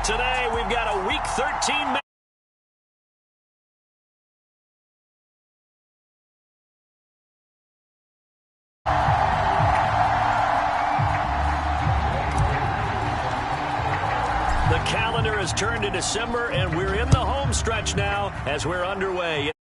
Today, we've got a Week 13 The calendar has turned to December, and we're in the home stretch now as we're underway.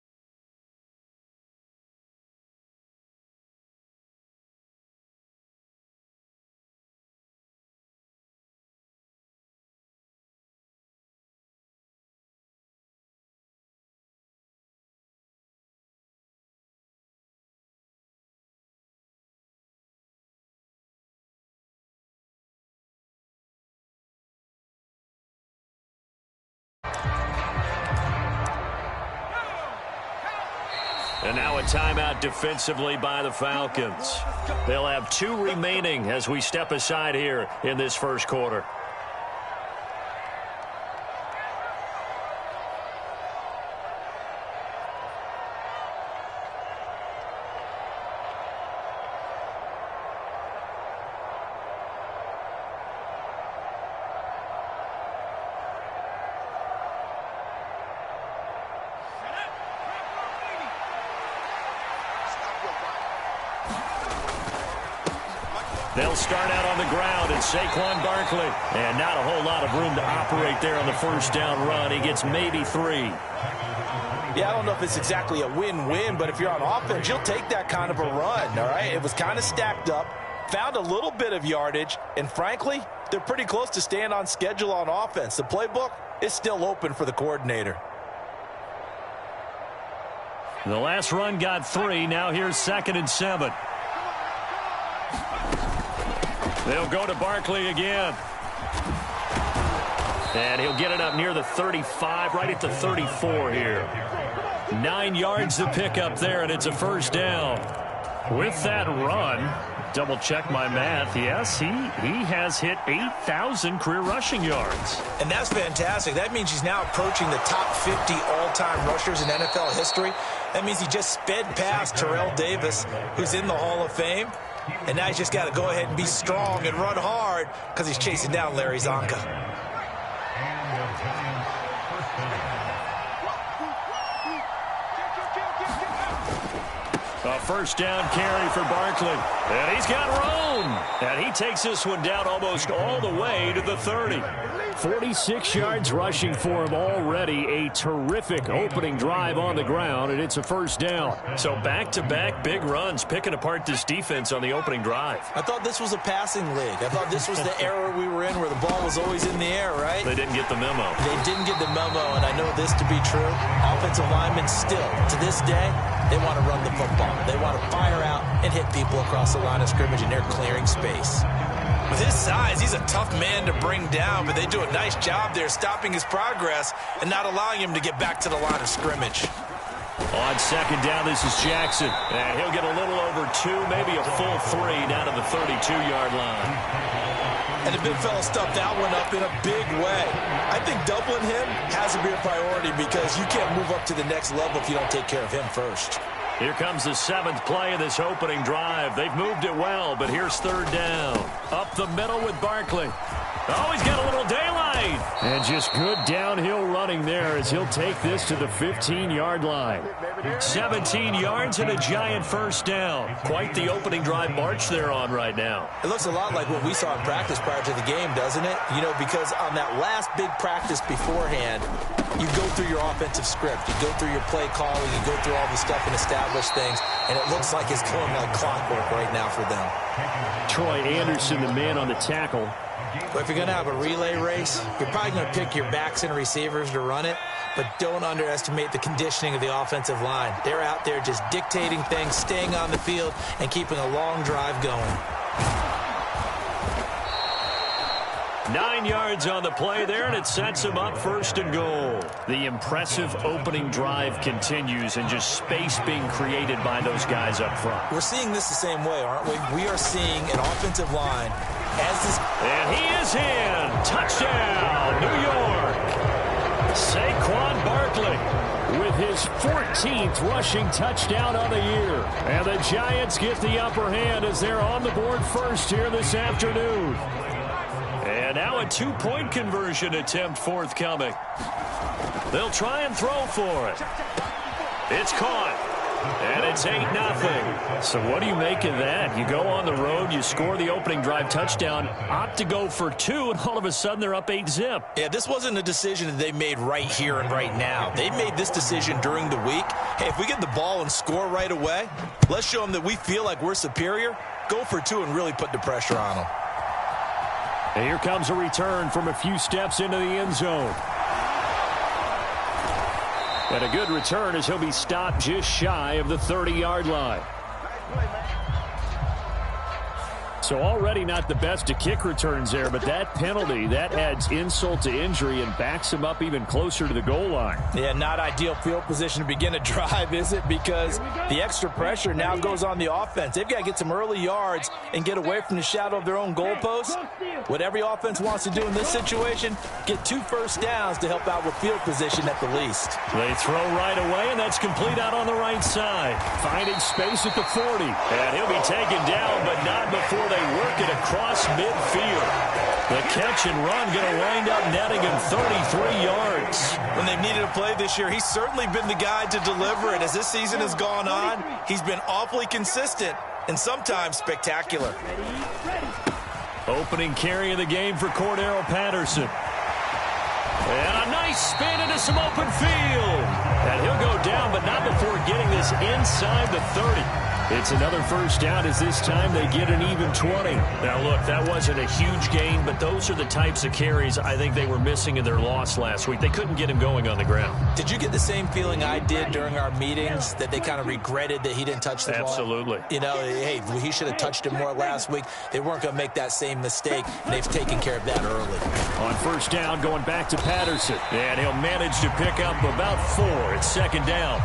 And now a timeout defensively by the Falcons. They'll have 2 remaining as we step aside here in this first quarter. They'll start out on the ground, and Saquon Barkley. And not a whole lot of room to operate there on the first down run. He gets maybe 3. Yeah, I don't know if it's exactly a win-win, but if you're on offense, you'll take that kind of a run, all right? It was kind of stacked up, found a little bit of yardage, and frankly, they're pretty close to staying on schedule on offense. The playbook is still open for the coordinator. The last run got 3. Now here's 2nd and 7. They'll go to Barkley again. And he'll get it up near the 35, right at the 34 here. 9 yards to pick up there, and it's a first down. With that run, double check my math, yes, he has hit 8,000 career rushing yards. And that's fantastic. That means he's now approaching the top 50 all-time rushers in NFL history. That means he just sped past Terrell Davis, who's in the Hall of Fame. And now he's just got to go ahead and be strong and run hard because he's chasing down Larry Zonka. A first down carry for Barkley. And he's got room. And he takes this one down almost all the way to the 30. 46 yards rushing for him already. A terrific opening drive on the ground, and it's a first down. So back-to-back big runs, picking apart this defense on the opening drive. I thought this was a passing league. I thought this was the era we were in where the ball was always in the air, right? They didn't get the memo. They didn't get the memo, and I know this to be true. Offensive linemen still, to this day, they want to run the football. They want to fire out and hit people across the line of scrimmage, and they're clearing space. With his size, he's a tough man to bring down, but they do a nice job there stopping his progress and not allowing him to get back to the line of scrimmage. On second down, this is Jackson. And he'll get a little over 2, maybe a full 3 down to the 32-yard line. And the big fella stuffed that one up in a big way. I think doubling him has to be a priority because you can't move up to the next level if you don't take care of him first. Here comes the 7th play of this opening drive. They've moved it well, but here's 3rd down. Up the middle with Barkley. Oh, he's got a little daylight. And just good downhill running there as he'll take this to the 15-yard line. 17 yards and a giant first down. Quite the opening drive march they're on right now. It looks a lot like what we saw in practice prior to the game, doesn't it? You know, because on that last big practice beforehand, you go through your offensive script. You go through your play calling. You go through all the stuff and establish things. And it looks like it's going like clockwork right now for them. Troy Anderson, the man on the tackle. But if you're going to have a relay race, you're probably going to pick your backs and receivers to run it, but don't underestimate the conditioning of the offensive line. They're out there just dictating things, staying on the field, and keeping a long drive going. 9 yards on the play there, and it sets him up 1st and goal. The impressive opening drive continues, and just space being created by those guys up front. We're seeing this the same way, aren't we? We are seeing an offensive line as this. And he is in. Touchdown, New York. Saquon Barkley with his 14th rushing touchdown on the year. And the Giants get the upper hand as they're on the board first here this afternoon. And Now a two-point conversion attempt forthcoming. They'll try and throw for it. It's caught. And it's 8-0. So what do you make of that? You go on the road, you score the opening drive touchdown, opt to go for two, and all of a sudden they're up 8-zip. Yeah, this wasn't a decision that they made right here and right now. They made this decision during the week. Hey, if we get the ball and score right away, let's show them that we feel like we're superior. Go for two and really put the pressure on them. And here comes a return from a few steps into the end zone. And a good return as he'll be stopped just shy of the 30-yard line. So already not the best to kick returns there, but that penalty, that adds insult to injury and backs him up even closer to the goal line. Yeah, not ideal field position to begin a drive, is it? Because the extra pressure now goes on the offense. They've got to get some early yards and get away from the shadow of their own goalposts. What every offense wants to do in this situation, get 2 first downs to help out with field position at the least. They throw right away, and that's complete out on the right side. Finding space at the 40. And he'll be taken down, but not before they work it across midfield. The catch and run going to wind up netting him 33 yards. When they've needed a play this year, he's certainly been the guy to deliver it. As this season has gone on, he's been awfully consistent and sometimes spectacular. Opening carry of the game for Cordero Patterson. And a nice spin into some open field. And he'll go down, but not before getting this inside the 30. It's another first down as this time they get an even 20. Now, look, that wasn't a huge gain, but those are the types of carries I think they were missing in their loss last week. They couldn't get him going on the ground. Did you get the same feeling I did during our meetings, that they kind of regretted that he didn't touch the ball? Absolutely. You know, hey, he should have touched it more last week. They weren't going to make that same mistake, and they've taken care of that early. On first down, going back to Patterson. And he'll manage to pick up about 4. It's second down.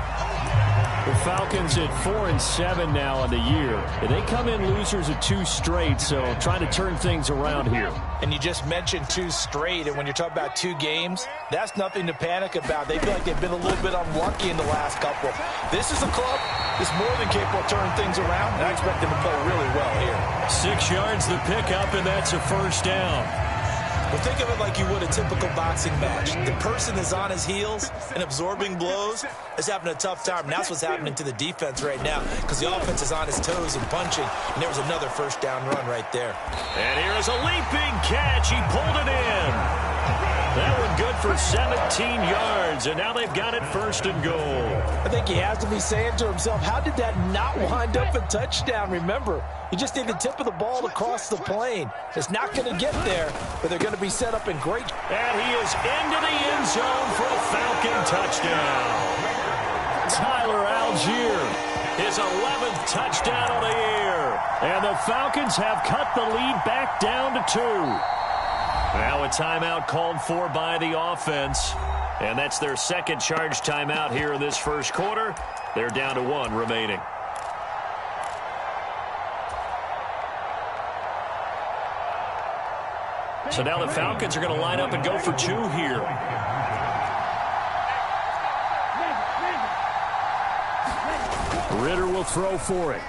The Falcons at 4-7 now on the year. And they come in losers of 2 straight, so trying to turn things around here. And you just mentioned 2 straight, and when you're talking about 2 games, that's nothing to panic about. They feel like they've been a little bit unlucky in the last couple. This is a club that's more than capable of turning things around, and I expect them to play really well here. 6 yards the pickup, and that's a first down. Well, think of it like you would a typical boxing match. The person is on his heels and absorbing blows is having a tough time. And that's what's happening to the defense right now, because the offense is on his toes and punching. And there was another first down run right there. And here is a leaping catch. He pulled it in. That one good for 17 yards, and now they've got it first and goal. I think he has to be saying to himself, how did that not wind up a touchdown? Remember, you just need the tip of the ball to cross the plane. It's not going to get there, but they're going to be set up in great. And he is into the end zone for a Falcon touchdown. Tyler Algier, his 11th touchdown of the year. And the Falcons have cut the lead back down to 2. Now a timeout called for by the offense. And that's their second charge timeout here in this first quarter. They're down to 1 remaining. So now the Falcons are going to line up and go for 2 here. Ritter will throw for it.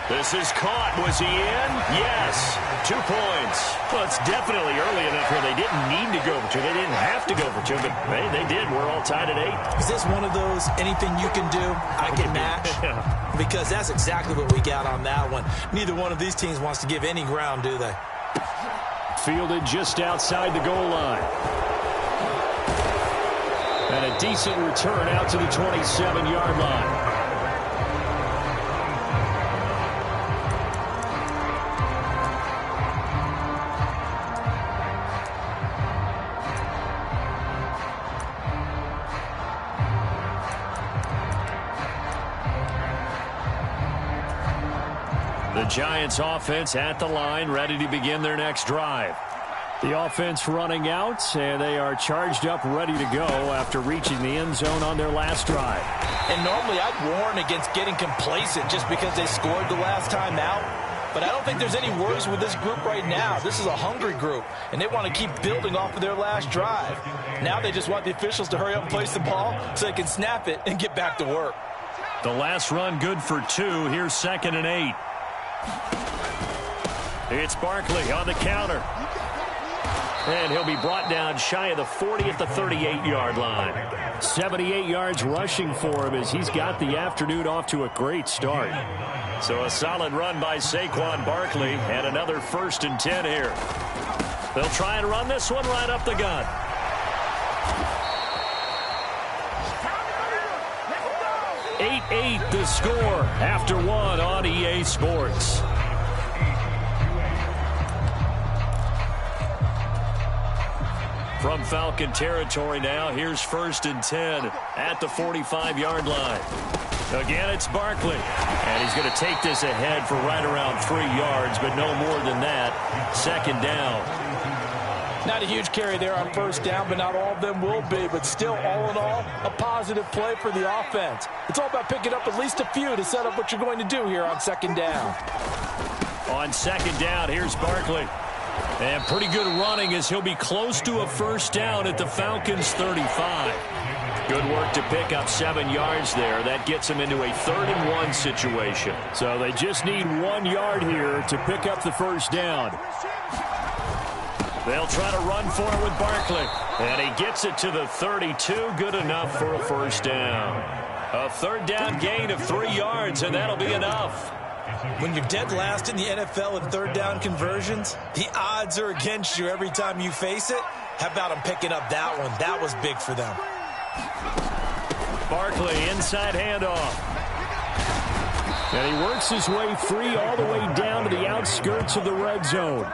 This is caught. Was he in? Yes. 2 points. Well, it's definitely early enough where they didn't need to go for 2. They didn't have to go for 2, but they did. We're all tied at 8. Is this one of those anything you can do, I can match? Yeah. Because that's exactly what we got on that one. Neither one of these teams wants to give any ground, do they? Fielded just outside the goal line. And a decent return out to the 27-yard line. The Giants offense at the line, ready to begin their next drive. The offense running out, and they are charged up, ready to go after reaching the end zone on their last drive. And normally I'd warn against getting complacent just because they scored the last time out. But I don't think there's any worries with this group right now. This is a hungry group, and they want to keep building off of their last drive. Now they just want the officials to hurry up and place the ball so they can snap it and get back to work. The last run good for 2. Here's 2nd and 8. It's Barkley on the counter. And he'll be brought down shy of the 40 at the 38-yard line. 78 yards rushing for him as he's got the afternoon off to a great start. So a solid run by Saquon Barkley and another 1st and 10 here. They'll try and run this one right up the gut. 8-8 the score after one on EA Sports. From Falcon territory now, here's 1st and 10 at the 45-yard line. Again, it's Barkley. And he's going to take this ahead for right around 3 yards, but no more than that. 2nd down. Not a huge carry there on 1st down, but not all of them will be. But still, all in all, a positive play for the offense. It's all about picking up at least a few to set up what you're going to do here on 2nd down. On 2nd down, here's Barkley. And pretty good running as he'll be close to a 1st down at the Falcons' 35. Good work to pick up 7 yards there. That gets him into a 3rd and 1 situation. So they just need 1 yard here to pick up the 1st down. They'll try to run for it with Barkley. And he gets it to the 32. Good enough for a 1st down. A 3rd down gain of 3 yards, and that'll be enough. When you're dead last in the NFL in 3rd down conversions, the odds are against you every time you face it. How about him picking up that one? That was big for them. Barkley, inside handoff. And he works his way free all the way down to the outskirts of the red zone.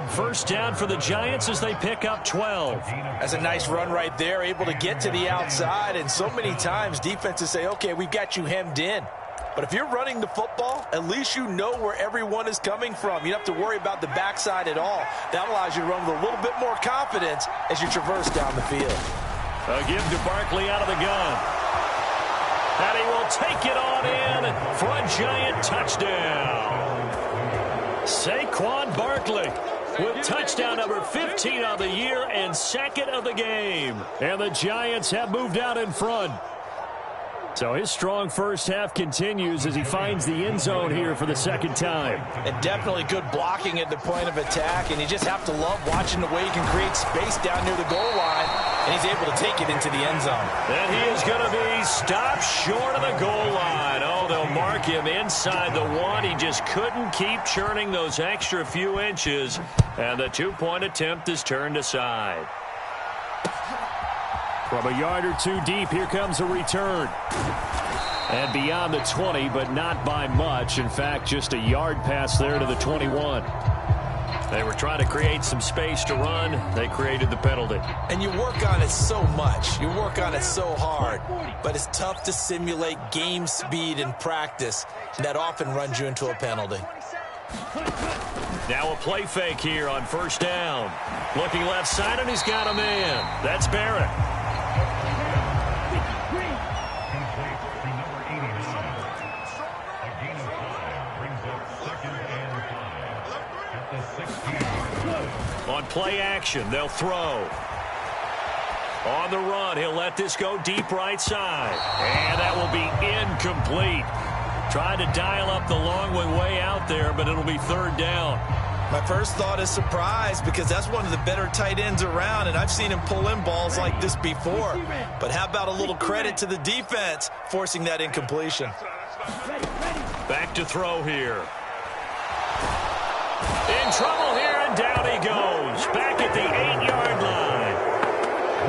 1st down for the Giants as they pick up 12. That's a nice run right there, able to get to the outside. And so many times defenses say, okay, we've got you hemmed in. But if you're running the football, at least you know where everyone is coming from. You don't have to worry about the backside at all. That allows you to run with a little bit more confidence as you traverse down the field. A give to Barkley out of the gun. And he will take it on in for a Giant touchdown. Saquon Barkley with touchdown number 15 of the year and 2nd of the game. And the Giants have moved out in front. So his strong 1st half continues as he finds the end zone here for the 2nd time. And definitely good blocking at the point of attack. And you just have to love watching the way he can create space down near the goal line. And he's able to take it into the end zone. And he is going to be stopped short of the goal line. Oh, they'll mark him inside the 1. He just couldn't keep churning those extra few inches. And the 2-point attempt is turned aside. From a yard or 2 deep, here comes a return. And beyond the 20, but not by much. In fact, just a yard pass there to the 21. They were trying to create some space to run. They created the penalty. And you work on it so much. You work on it so hard. But it's tough to simulate game speed in practice. That often runs you into a penalty. Now a play fake here on 1st down. Looking left side, and he's got a man. That's Barrett. On play action, they'll throw. On the run, he'll let this go deep right side. And that will be incomplete. Tried to dial up the long way out there, but it'll be 3rd down. My first thought is surprise because that's one of the better tight ends around, and I've seen him pull in balls like this before. But how about a little credit to the defense forcing that incompletion? Back to throw here. In trouble here, and down he goes. Back at the 8-yard line.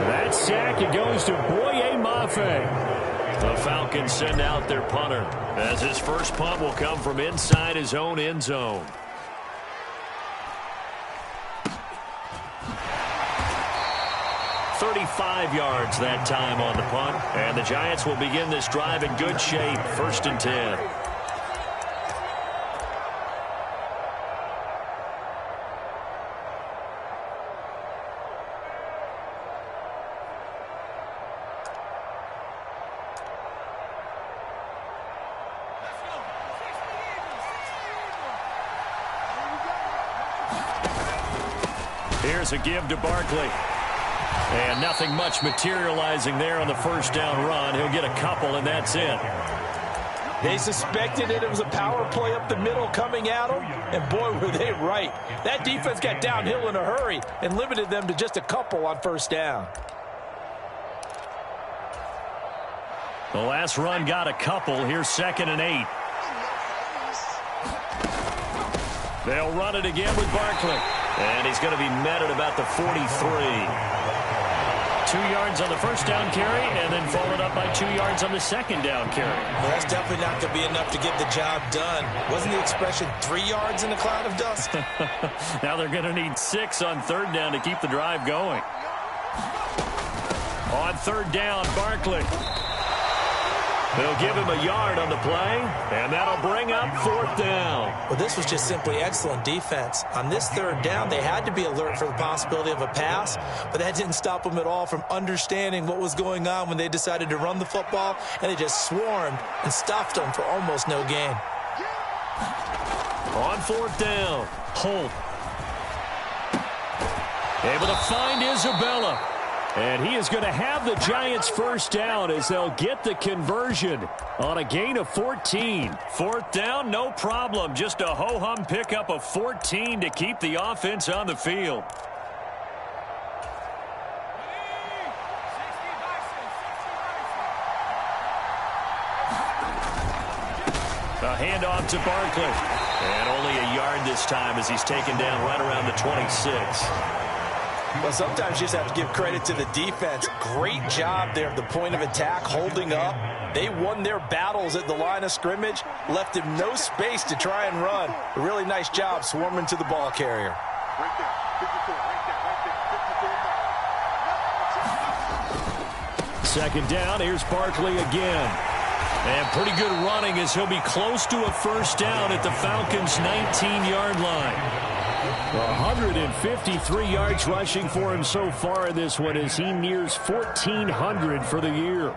That sack, it goes to Boye Mafe. The Falcons send out their punter as his first punt will come from inside his own end zone. "35 yards that time on the punt, and the Giants will begin this drive in good shape. 1st and 10. Here's a give to Barkley. And nothing much materializing there on the 1st down run. He'll get a couple, and that's it. They suspected it was a power play up the middle coming at them, and boy, were they right. That defense got downhill in a hurry and limited them to just a couple on first down. The last run got a couple. Here's 2nd and 8. They'll run it again with Barkley. And he's going to be met at about the 43. 2 yards on the first down carry, and then followed up by 2 yards on the second down carry. Well, that's definitely not going to be enough to get the job done. Wasn't the expression 3 yards in a cloud of dust? Now they're going to need 6 on 3rd down to keep the drive going. On 3rd down, Barkley. They'll give him a yard on the play, and that'll bring up 4th down. Well, this was just simply excellent defense. On this 3rd down, they had to be alert for the possibility of a pass, but that didn't stop them at all from understanding what was going on when they decided to run the football, and they just swarmed and stuffed them for almost no gain. On 4th down, Holt. Able to find Isabella. And he is going to have the Giants' first down as they'll get the conversion on a gain of 14. 4th down, no problem. Just a ho-hum pickup of 14 to keep the offense on the field. A handoff to Barkley. And only a yard this time as he's taken down right around the 26. Well, sometimes you just have to give credit to the defense. Great job there at the point of attack, holding up. They won their battles at the line of scrimmage, left him no space to try and run. A really nice job swarming to the ball carrier. Second down, here's Barkley again. And pretty good running as he'll be close to a first down at the Falcons' 19-yard line. 153 yards rushing for him so far in this one as he nears 1,400 for the year.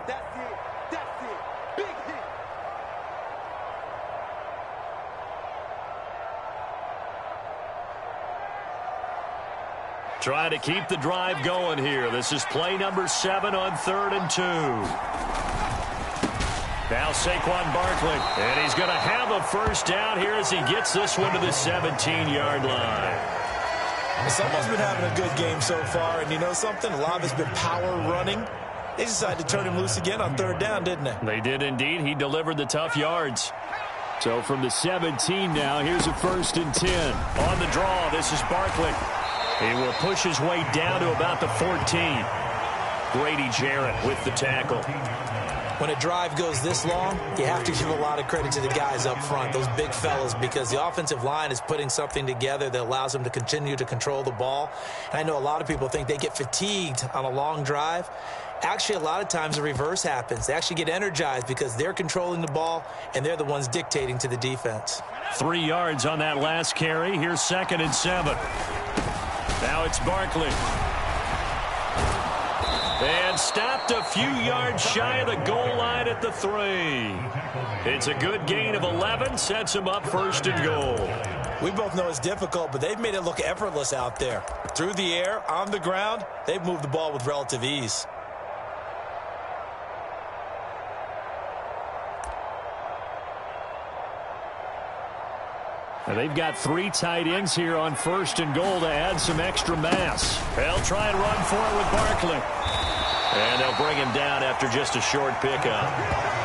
Trying to keep the drive going here. This is play number 7 on 3rd and 2. Now Saquon Barkley, and he's going to have a first down here as he gets this one to the 17-yard line. Someone's been having a good game so far, and you know something? A lot of it's been power running. They decided to turn him loose again on 3rd down, didn't they? They did indeed. He delivered the tough yards. So from the 17 now, here's a 1st and 10. On the draw, this is Barkley. He will push his way down to about the 14. Grady Jarrett with the tackle. When a drive goes this long, you have to give a lot of credit to the guys up front, those big fellas, because the offensive line is putting something together that allows them to continue to control the ball. And I know a lot of people think they get fatigued on a long drive. Actually, a lot of times the reverse happens. They actually get energized because they're controlling the ball, and they're the ones dictating to the defense. 3 yards on that last carry. Here's 2nd and 7. Now it's Barkley. And stopped a few yards shy of the goal line at the 3. It's a good gain of 11, sets him up 1st and goal. We both know it's difficult, but they've made it look effortless out there. Through the air, on the ground, they've moved the ball with relative ease. And they've got 3 tight ends here on 1st and goal to add some extra mass. They'll try and run for it with Barkley. And they'll bring him down after just a short pickup.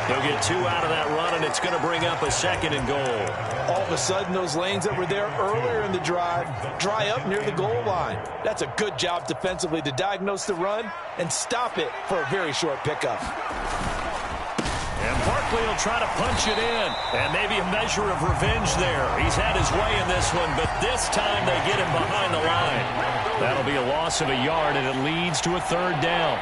He'll get 2 out of that run, and it's going to bring up a 2nd and goal. All of a sudden, those lanes that were there earlier in the drive dry up near the goal line. That's a good job defensively to diagnose the run and stop it for a very short pickup. And Barkley will try to punch it in. And maybe a measure of revenge there. He's had his way in this one, but this time they get him behind the line. That'll be a loss of a yard, and it leads to a 3rd down.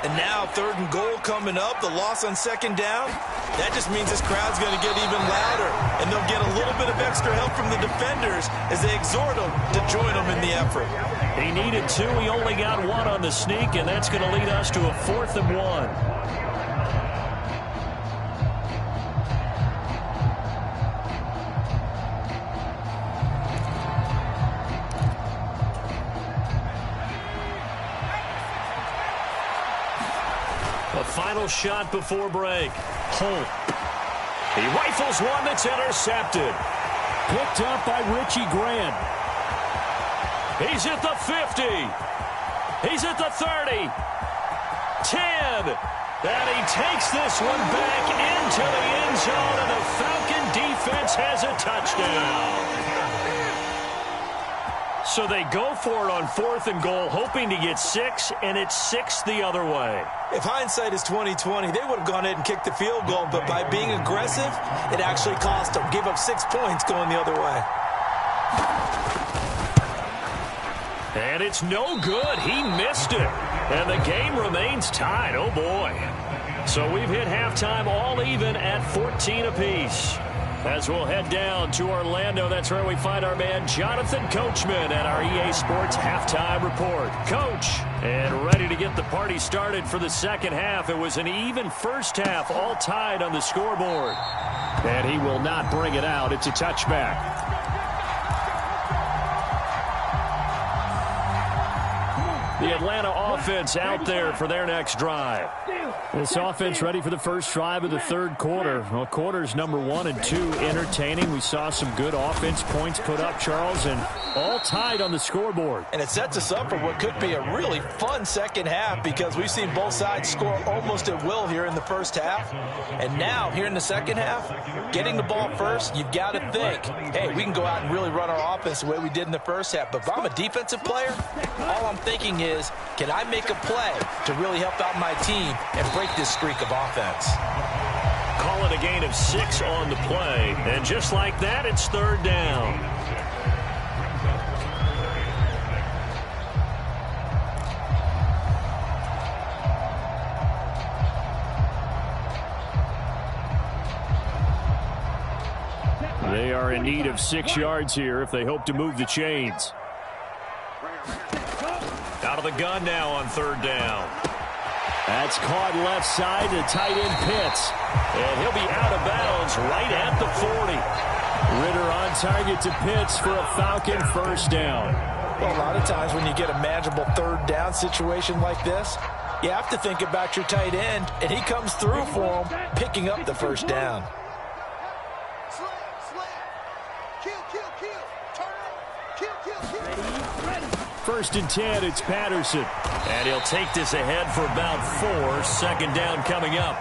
And now 3rd and goal coming up. The loss on 2nd down. That just means this crowd's going to get even louder. And they'll get a little bit of extra help from the defenders as they exhort them to join them in the effort. He needed 2. He only got 1 on the sneak, and that's going to lead us to a 4th and 1. Final shot before break. Holt. He rifles one that's intercepted. Picked up by Richie Grant. He's at the 50. He's at the 30. 10. And he takes this one back into the end zone, and the Falcon defense has a touchdown. So they go for it on 4th and goal, hoping to get 6, and it's 6 the other way. If hindsight is 20/20, they would have gone ahead and kicked the field goal, but by being aggressive, it actually cost them. Gave up 6 points going the other way. And it's no good. He missed it. And the game remains tied. Oh, boy. So we've hit halftime all even at 14 apiece. As we'll head down to Orlando, that's where we find our man Jonathan Coachman at our EA Sports Halftime Report. Coach, and ready to get the party started for the second half. It was an even first half, all tied on the scoreboard. And he will not bring it out. It's a touchback. The Atlanta offense out there for their next drive. This offense ready for the first drive of the third quarter. Well, quarters number 1 and 2 entertaining. We saw some good offense points put up, Charles, and all tied on the scoreboard. And it sets us up for what could be a really fun second half because we've seen both sides score almost at will here in the first half. And now, here in the second half, getting the ball first, you've got to think, hey, we can go out and really run our offense the way we did in the first half. But if I'm a defensive player, all I'm thinking is, can I make a play to really help out my team and break this streak of offense? Call it a gain of 6 on the play. And just like that, it's third down. They are in need of 6 yards here if they hope to move the chains. Out of the gun now on third down. That's caught left side to tight end Pitts. And he'll be out of bounds right at the 40. Ritter on target to Pitts for a Falcon first down. Well, a lot of times when you get a manageable third down situation like this, you have to think about your tight end, and he comes through for him, picking up the first down. First and 10, it's Patterson. And he'll take this ahead for about 4. Second down coming up.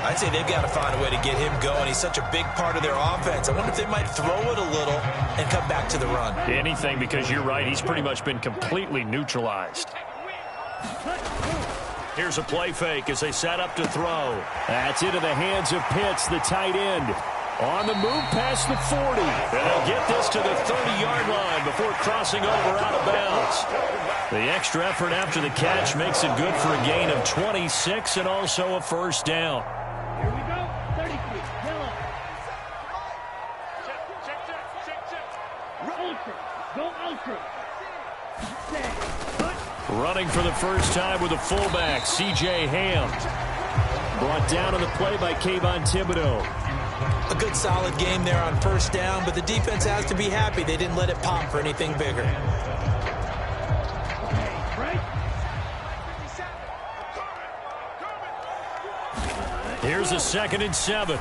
I'd say they've got to find a way to get him going. He's such a big part of their offense. I wonder if they might throw it a little and come back to the run. Anything, because you're right. He's pretty much been completely neutralized. Here's a play fake as they set up to throw. That's into the hands of Pitts, the tight end. On the move past the 40. And they'll get this to the 30-yard line before crossing over out of bounds. The extra effort after the catch makes it good for a gain of 26 and also a first down. Here we go. 33. Yellow. Go ultra. Running for the first time with a fullback, C.J. Ham. Brought down on the play by Kayvon Thibodeau. A good solid game there on first down, but the defense has to be happy they didn't let it pop for anything bigger. Here's a 2nd and 7.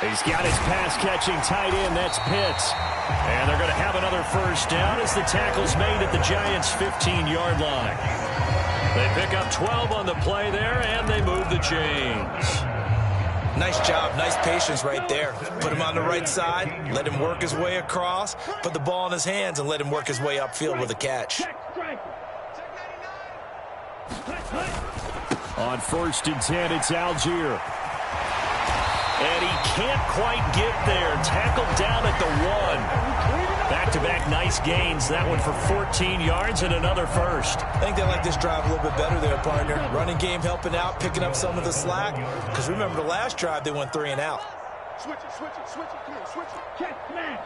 He's got his pass-catching tight end. That's Pitts. And they're going to have another first down as the tackle's made at the Giants' 15-yard line. They pick up 12 on the play there, and they move the chains. Nice job, nice patience right there. Put him on the right side, let him work his way across, put the ball in his hands, and let him work his way upfield with a catch. On 1st and 10, it's Algier. And he can't quite get there. Tackled down at the 1. Back-to-back nice gains. That one for 14 yards and another first. I think they like this drive a little bit better there, partner. Running game helping out, picking up some of the slack. Because remember the last drive, they went 3 and out. Switch it. Come on, switch it. Check, smash.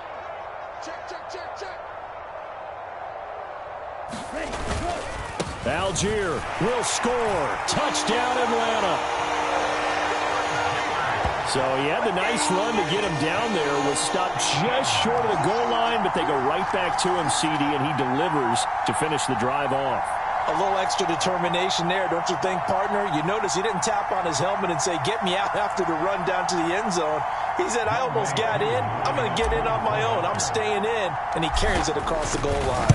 Check. Ready, go. Algier will score. Touchdown, Atlanta. So he had the nice run to get him down there. Was stopped just short of the goal line, but they go right back to him, CD, and he delivers to finish the drive off. A little extra determination there, don't you think, partner? You notice he didn't tap on his helmet and say, get me out after the run down to the end zone. He said, I almost got in. I'm going to get in on my own. I'm staying in. And he carries it across the goal line.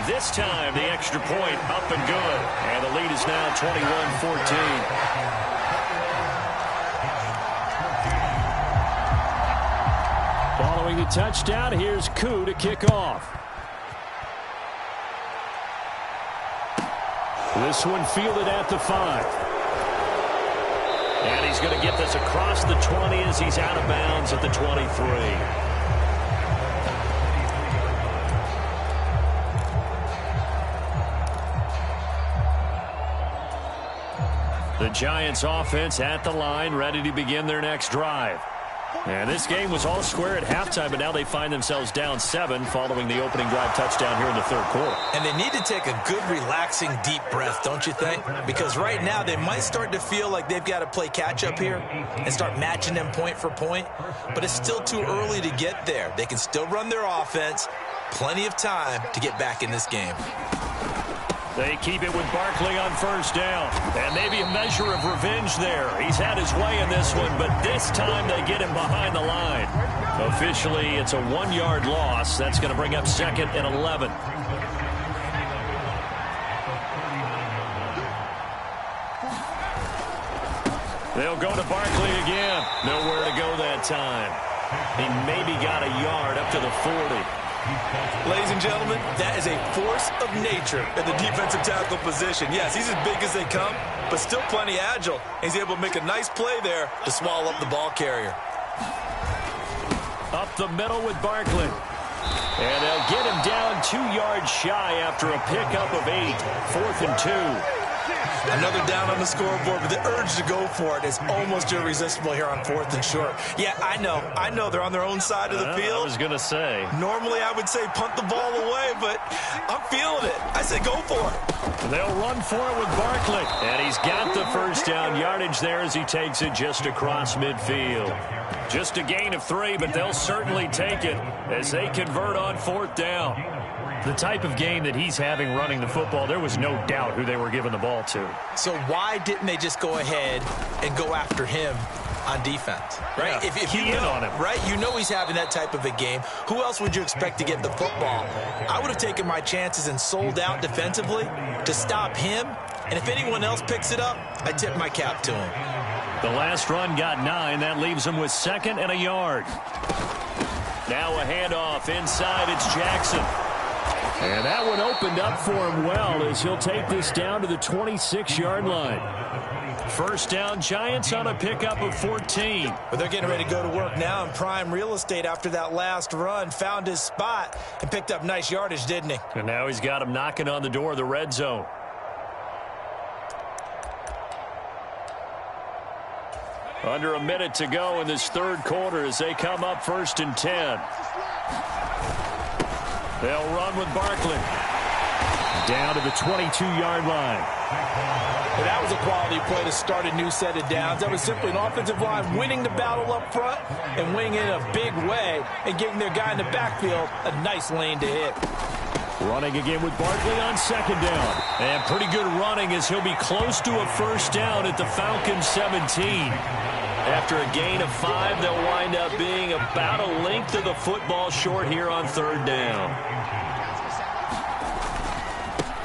This time, the extra point up and good. And the lead is now 21-14. Following the touchdown, here's Yooo to kick off. This one fielded at the 5. And he's going to get this across the 20 as he's out of bounds at the 23. The Giants offense at the line, ready to begin their next drive. And this game was all square at halftime, but now they find themselves down 7 following the opening drive touchdown here in the third quarter. And they need to take a good, relaxing, deep breath, don't you think? Because right now they might start to feel like they've got to play catch-up here and start matching them point for point. But it's still too early to get there. They can still run their offense. Plenty of time to get back in this game. They keep it with Barkley on first down. And maybe a measure of revenge there. He's had his way in this one, but this time they get him behind the line. Officially, it's a 1-yard loss. That's going to bring up 2nd and 11. They'll go to Barkley again. Nowhere to go that time. He maybe got a yard up to the 40. Ladies and gentlemen, that is a force of nature in the defensive tackle position. Yes, he's as big as they come, but still plenty agile. He's able to make a nice play there to swallow up the ball carrier. Up the middle with Barkley. And they'll get him down 2 yards shy after a pickup of 8. 4th and 2. Another down on the scoreboard, but the urge to go for it is almost irresistible here on 4th and short. Yeah, I know they're on their own side of the field. I was going to say. Normally I would say punt the ball away, but I'm feeling it. I say go for it. They'll run for it with Barkley. And he's got the first down yardage there as he takes it just across midfield. Just a gain of 3, but they'll certainly take it as they convert on 4th down. The type of game that he's having running the football, there was no doubt who they were giving the ball to. So why didn't they just go ahead and go after him on defense? Right? Yeah, if you know, on him. Right? You know he's having that type of a game. Who else would you expect to get the football? I would have taken my chances and sold out defensively to stop him. And if anyone else picks it up, I tip my cap to him. The last run got 9. That leaves him with 2nd and a yard. Now a handoff inside. It's Jackson. And that one opened up for him well as he'll take this down to the 26-yard line. First down, Giants on a pickup of 14. But they're getting ready to go to work now in prime real estate after that last run. Found his spot and picked up nice yardage, didn't he? And now he's got him knocking on the door of the red zone. Under a minute to go in this third quarter as they come up 1st and 10. They'll run with Barkley. Down to the 22-yard line. Well, that was a quality play to start a new set of downs. That was simply an offensive line winning the battle up front and winning in a big way and giving their guy in the backfield a nice lane to hit. Running again with Barkley on 2nd down. And pretty good running as he'll be close to a first down at the Falcons 17. After a gain of 5, they'll wind up being about a length of the football short here on 3rd down.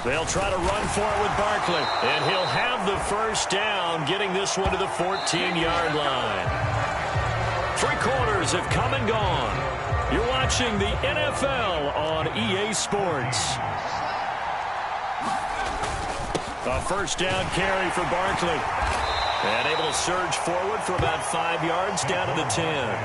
They'll try to run for it with Barkley. And he'll have the first down, getting this one to the 14-yard line. 3 quarters have come and gone. You're watching the NFL on EA Sports. A first down carry for Barkley. And able to surge forward for about 5 yards down to the 10.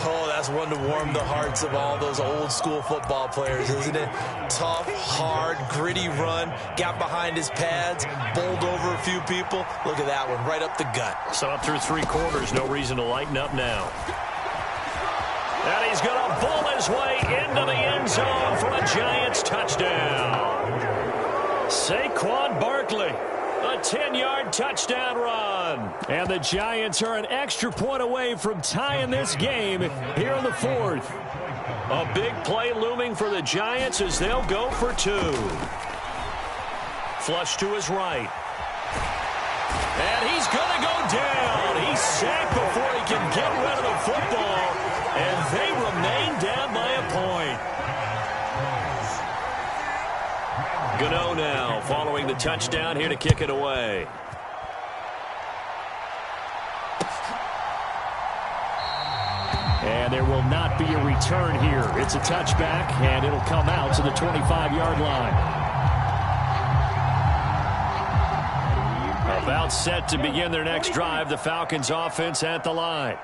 Oh, that's one to warm the hearts of all those old school football players, isn't it? Tough, hard, gritty run. Got behind his pads, bowled over a few people. Look at that one, right up the gut. So up through 3 quarters, no reason to lighten up now. And he's going to bowl his way into the end zone for a Giants touchdown. Saquon Barkley. A 10-yard touchdown run. And the Giants are an extra point away from tying this game here in the 4th. A big play looming for the Giants as they'll go for 2. Flush to his right. And he's going to go down. He's sacked before he can get rid of the football. And they remain down by a point. Gano now following the touchdown here to kick it away. And there will not be a return here. It's a touchback, and it'll come out to the 25-yard line. About set to begin their next drive, the Falcons offense at the line.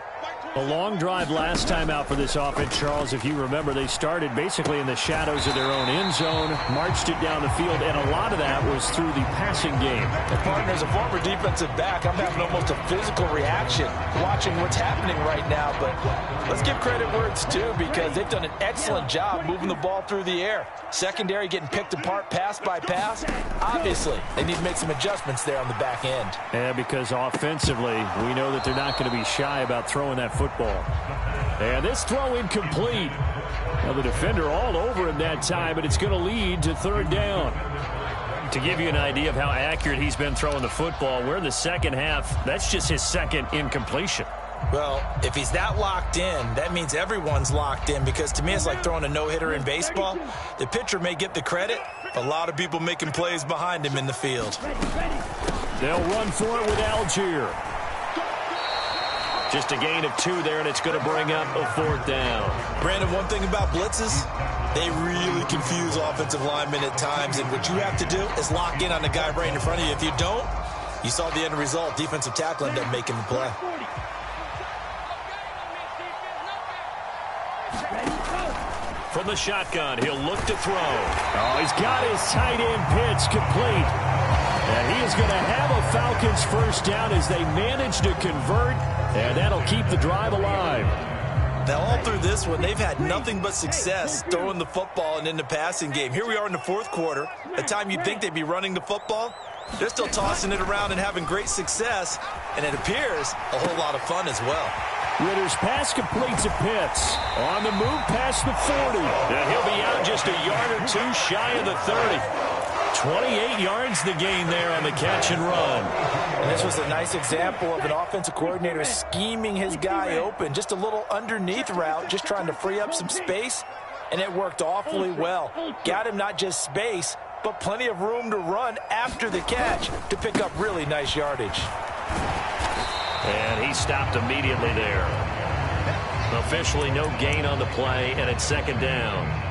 A long drive last time out for this offense, Charles. If you remember, they started basically in the shadows of their own end zone, marched it down the field, and a lot of that was through the passing game. And partner, as a former defensive back, I'm having almost a physical reaction watching what's happening right now. But let's give credit where it's due, because they've done an excellent job moving the ball through the air. Secondary getting picked apart pass by pass. Obviously, they need to make some adjustments there on the back end. Yeah, because offensively, we know that they're not going to be shy about throwing that football. And this throw incomplete. Now the defender all over him that time, but it's going to lead to 3rd down. To give you an idea of how accurate he's been throwing the football, we're in the second half. That's just his 2nd incompletion. Well, if he's that locked in, that means everyone's locked in, because to me it's like throwing a no-hitter in baseball. The pitcher may get the credit, a lot of people making plays behind him in the field. They'll run for it with Algier. Just a gain of 2 there, and it's going to bring up a 4th down. Brandon, one thing about blitzes, they really confuse offensive linemen at times, and what you have to do is lock in on the guy right in front of you. If you don't, you saw the end result. Defensive tackle ended up making the play. From the shotgun, he'll look to throw. Oh, he's got his tight end pitch complete. And he is going to have a Falcons 1st down as they manage to convert, and that'll keep the drive alive. Now, all through this one, they've had nothing but success throwing the football and in the passing game. Here we are in the 4th quarter, a time you'd think they'd be running the football. They're still tossing it around and having great success, and it appears a whole lot of fun as well. Ritter's pass complete to Pitts. On the move past the 40. And he'll be out just a yard or 2 shy of the 30. 28 yards the gain there on the catch and run. And this was a nice example of an offensive coordinator scheming his guy open. Just a little underneath route, just trying to free up some space, and it worked awfully well. Got him not just space, but plenty of room to run after the catch to pick up really nice yardage. And he stopped immediately there. Officially no gain on the play, and it's 2nd down.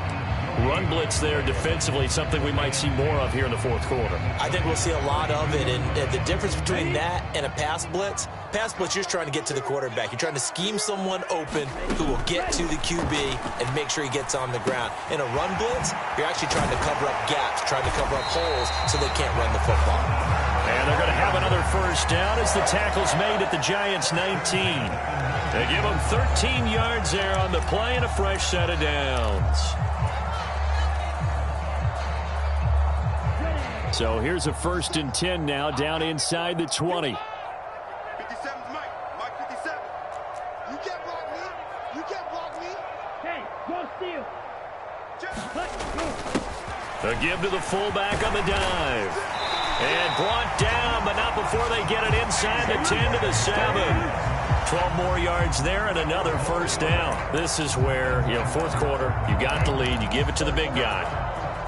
Run blitz there defensively, something we might see more of here in the 4th quarter. I think we'll see a lot of it, and the difference between that and a pass blitz, you're just trying to get to the quarterback. You're trying to scheme someone open who will get to the QB and make sure he gets on the ground. In a run blitz, you're actually trying to cover up gaps, trying to cover up holes so they can't run the football. And they're going to have another 1st down as the tackle's made at the Giants' 19. They give them 13 yards there on the play and a fresh set of downs. So here's a 1st and 10 now, down inside the 20. 57's Mike. Mike 57. You can't block me. You can't block me. Hey, go steal. The give to the fullback on the dive. And brought down, but not before they get it inside the 10 to the 7. 12 more yards there and another 1st down. This is where, 4th quarter, you got the lead, you give it to the big guy.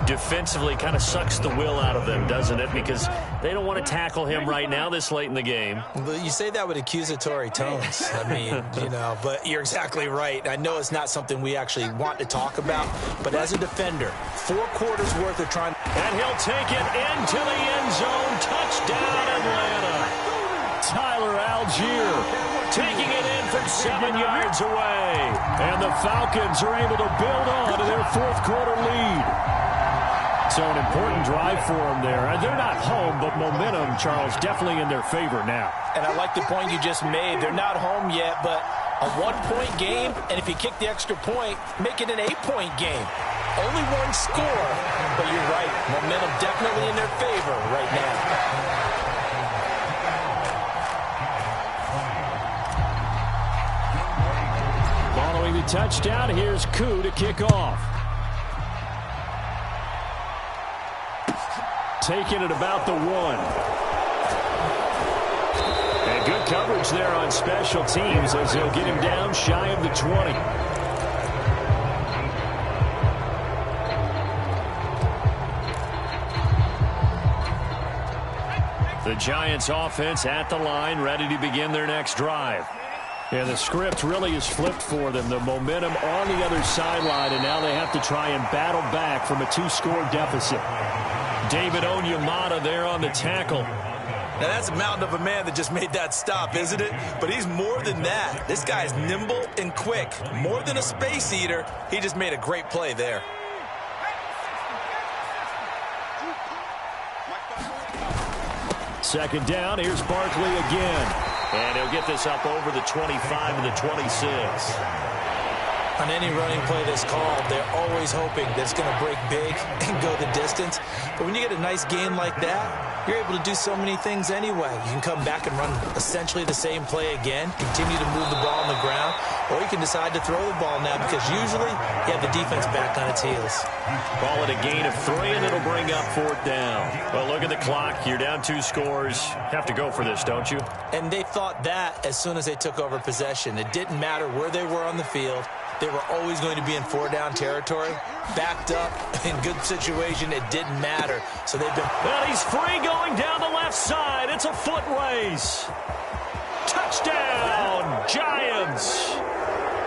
Defensively kind of sucks the will out of them, doesn't it? Because they don't want to tackle him right now this late in the game. Well, you say that with accusatory tones. I mean, but you're exactly right. I know it's not something we actually want to talk about, but as a defender, 4 quarters worth of trying. And he'll take it into the end zone. Touchdown, Atlanta. Tyler Algier taking it in from 7 yards away. And the Falcons are able to build on to their 4th quarter lead. So an important drive for them there. They're not home, but momentum, Charles, definitely in their favor now. And I like the point you just made. They're not home yet, but a 1-point game, and if you kick the extra point, make it an 8-point game. Only 1 score, but you're right. Momentum definitely in their favor right now. Following the touchdown, here's Yooo to kick off. Taking it about the 1. And good coverage there on special teams as they'll get him down shy of the 20. The Giants offense at the line, ready to begin their next drive. And the script really is flipped for them. The momentum on the other sideline, and now they have to try and battle back from a 2-score deficit. David Onyemata there on the tackle. Now that's a mountain of a man that just made that stop, isn't it? But he's more than that. This guy's nimble and quick. More than a space eater, he just made a great play there. Second down, here's Barkley again. And he'll get this up over the 25 and the 26. On any running play that's called, they're always hoping that it's going to break big and go the distance. But when you get a nice gain like that, you're able to do so many things anyway. You can come back and run essentially the same play again, continue to move the ball on the ground, or you can decide to throw the ball now because usually you have the defense back on its heels. Call it a gain of 3, and it'll bring up 4th down. Well, look at the clock. You're down 2 scores. Have to go for this, don't you? And they thought that as soon as they took over possession. It didn't matter where they were on the field. They were always going to be in 4-down territory. Backed up, in good situation, it didn't matter. So they've been... Well, he's free going down the left side. It's a foot race. Touchdown, Giants.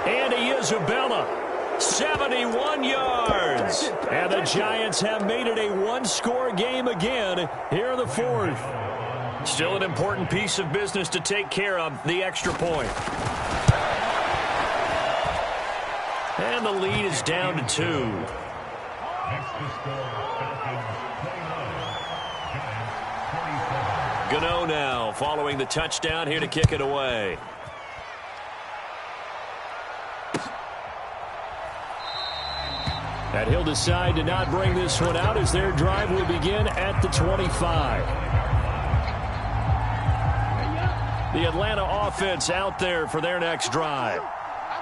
Andy Isabella, 71 yards. And the Giants have made it a 1-score game again here in the 4th. Still an important piece of business to take care of, the extra point. And the lead is down to 2. Gano now following the touchdown here to kick it away. And he'll decide to not bring this one out as their drive will begin at the 25. The Atlanta offense out there for their next drive.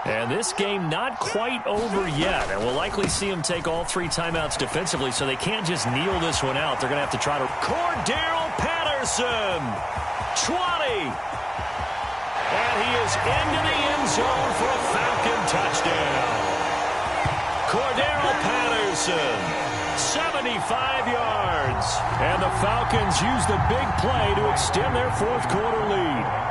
And this game not quite over yet. And we'll likely see them take all 3 timeouts defensively, so they can't just kneel this one out. They're going to have to try to... Cordero Patterson, 20. And he is into the end zone for a Falcon touchdown. Cordero Patterson, 75 yards. And the Falcons use the big play to extend their 4th quarter lead.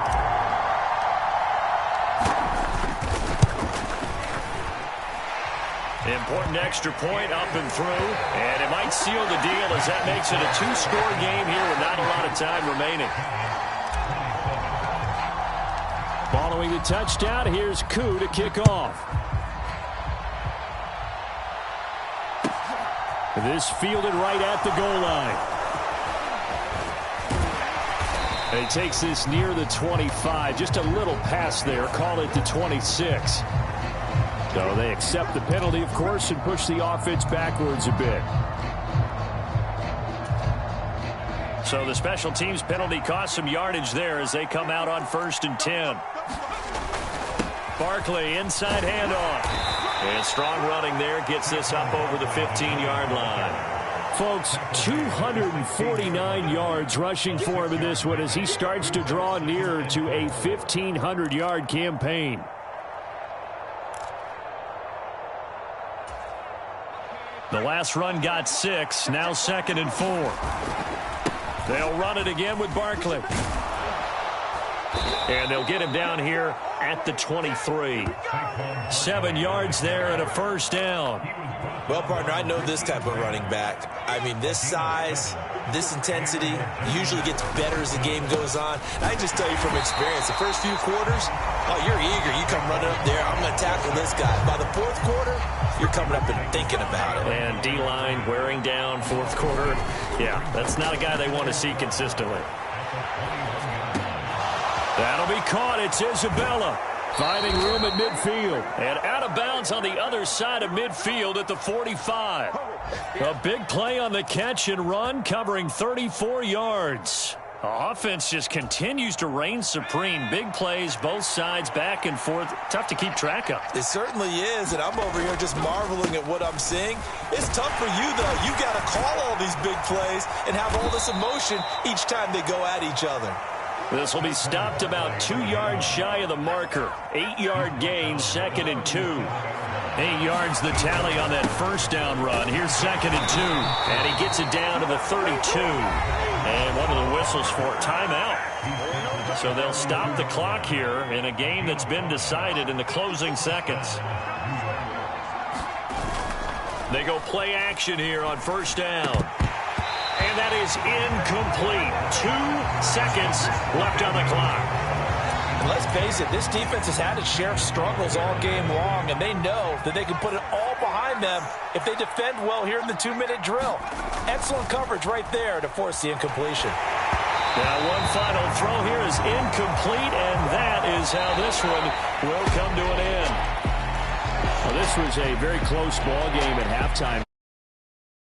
Important extra point up and through, and it might seal the deal as that makes it a 2-score game here with not a lot of time remaining. Following the touchdown, here's Yooo to kick off. This fielded right at the goal line. And he takes this near the 25, just a little past there, call it the 26. So they accept the penalty, of course, and push the offense backwards a bit. So the special teams penalty cost some yardage there as they come out on 1st and 10. Barkley, inside handoff. And strong running there gets this up over the 15-yard line. Folks, 249 yards rushing for him in this one as he starts to draw nearer to a 1,500-yard campaign. The last run got 6, now 2nd and 4. They'll run it again with Barkley. And they'll get him down here at the 23. 7 yards there and a 1st down. Well, partner, I know this type of running back. I mean, this size, this intensity usually gets better as the game goes on. I just tell you from experience, the first few quarters, oh, you're eager. You come running up there, I'm going to tackle this guy. By the 4th quarter, you're coming up and thinking about it. And D-line wearing down 4th quarter. Yeah, that's not a guy they want to see consistently. That'll be caught. It's Isabella. Finding room at midfield. And out of bounds on the other side of midfield at the 45. A big play on the catch and run, covering 34 yards. Offense just continues to reign supreme. Big plays, both sides, back and forth. Tough to keep track of. It certainly is, and I'm over here just marveling at what I'm seeing. It's tough for you, though. You've got to call all these big plays and have all this emotion each time they go at each other. This will be stopped about 2 yards shy of the marker. 8-yard gain, 2nd and 2. 8 yards the tally on that first down run. Here's 2nd and 2. And he gets it down to the 32. And one of the whistles for timeout. So they'll stop the clock here in a game that's been decided in the closing seconds. They go play action here on first down. And that is incomplete. 2 seconds left on the clock. And let's face it, this defense has had its share of struggles all game long, and they know that they can put it all behind them if they defend well here in the 2-minute drill. Excellent coverage right there to force the incompletion. Now one final throw here is incomplete, and that is how this one will come to an end. Well, this was a very close ball game at halftime.